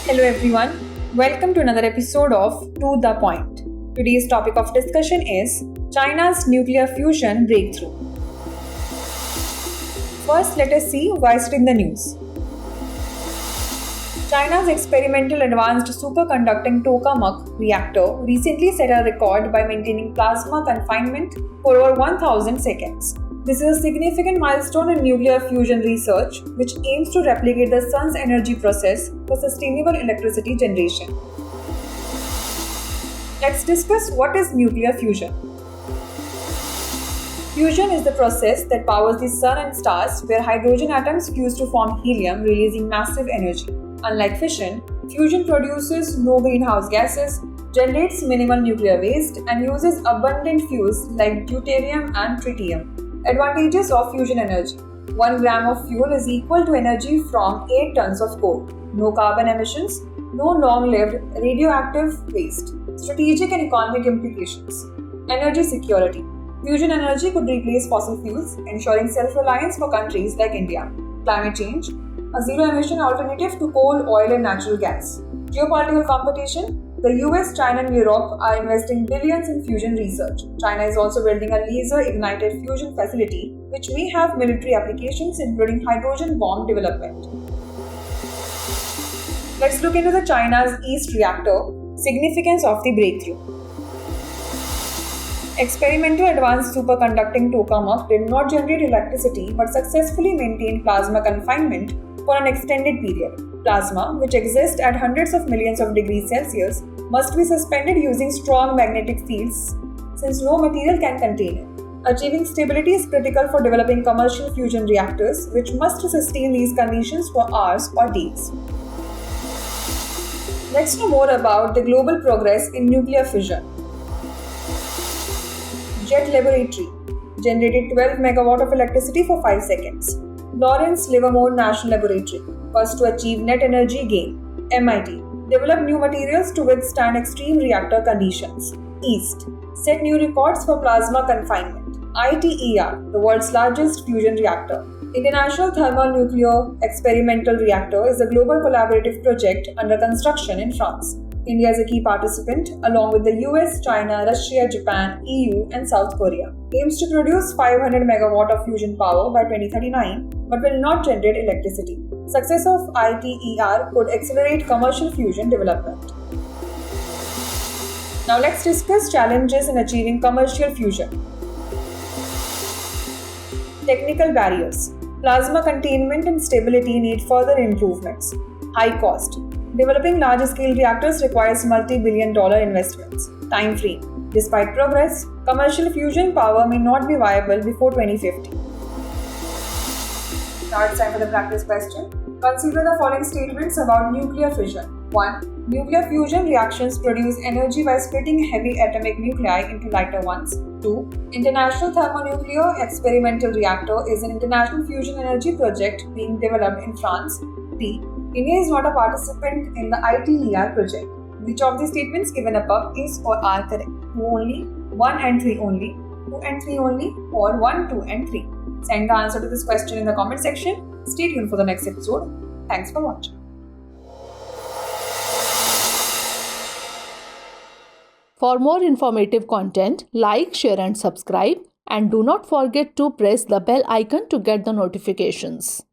Hello everyone, welcome to another episode of To The Point. Today's topic of discussion is China's nuclear fusion breakthrough. First, let us see why it's in the news. China's experimental advanced superconducting tokamak reactor recently set a record by maintaining plasma confinement for over 1000 seconds. This is a significant milestone in nuclear fusion research, which aims to replicate the sun's energy process for sustainable electricity generation. Let's discuss what is nuclear fusion. Fusion is the process that powers the sun and stars, where hydrogen atoms fuse to form helium, releasing massive energy. Unlike fission, fusion produces no greenhouse gases, generates minimal nuclear waste, and uses abundant fuels like deuterium and tritium. Advantages of fusion energy. 1 gram of fuel is equal to energy from 8 tons of coal. No carbon emissions, no long-lived radioactive waste. Strategic and economic implications. Energy security. Fusion energy could replace fossil fuels, ensuring self-reliance for countries like India. Climate change. A zero-emission alternative to coal, oil and natural gas. Geopolitical competition. The US, China and Europe are investing billions in fusion research. China is also building a laser-ignited fusion facility which may have military applications including hydrogen bomb development. Let's look into the China's East reactor, significance of the breakthrough. Experimental advanced superconducting tokamak did not generate electricity but successfully maintained plasma confinement for an extended period. Plasma, which exists at hundreds of millions of degrees Celsius, must be suspended using strong magnetic fields since no material can contain it. Achieving stability is critical for developing commercial fusion reactors, which must sustain these conditions for hours or days. Let's know more about the global progress in nuclear fission. Jet Laboratory generated 12 megawatt of electricity for 5 seconds. Lawrence Livermore National Laboratory, first to achieve net energy gain. MIT, developed new materials to withstand extreme reactor conditions. East, set new records for plasma confinement. ITER, the world's largest fusion reactor. International Thermonuclear Experimental Reactor is a global collaborative project under construction in France. India is a key participant, along with the US, China, Russia, Japan, EU, and South Korea. Aims to produce 500 megawatt of fusion power by 2039, but will not generate electricity. Success of ITER could accelerate commercial fusion development. Now let's discuss challenges in achieving commercial fusion. Technical barriers. Plasma containment and stability need further improvements. High cost. Developing large-scale reactors requires multi-billion-dollar investments. Time frame. Despite progress, commercial fusion power may not be viable before 2050. Now it's time for the practice question. Consider the following statements about nuclear fission. 1. Nuclear fusion reactions produce energy by splitting heavy atomic nuclei into lighter ones. 2. International Thermonuclear Experimental Reactor is an international fusion energy project being developed in France. 3. India is not a participant in the ITER project. Which of the statements given above is or are correct? 2 only, 1 and 3 only, 2 and 3 only, or 1, 2 and 3? Send the answer to this question in the comment section. Stay tuned for the next episode. Thanks for watching. For more informative content, like, share and subscribe, and do not forget to press the bell icon to get the notifications.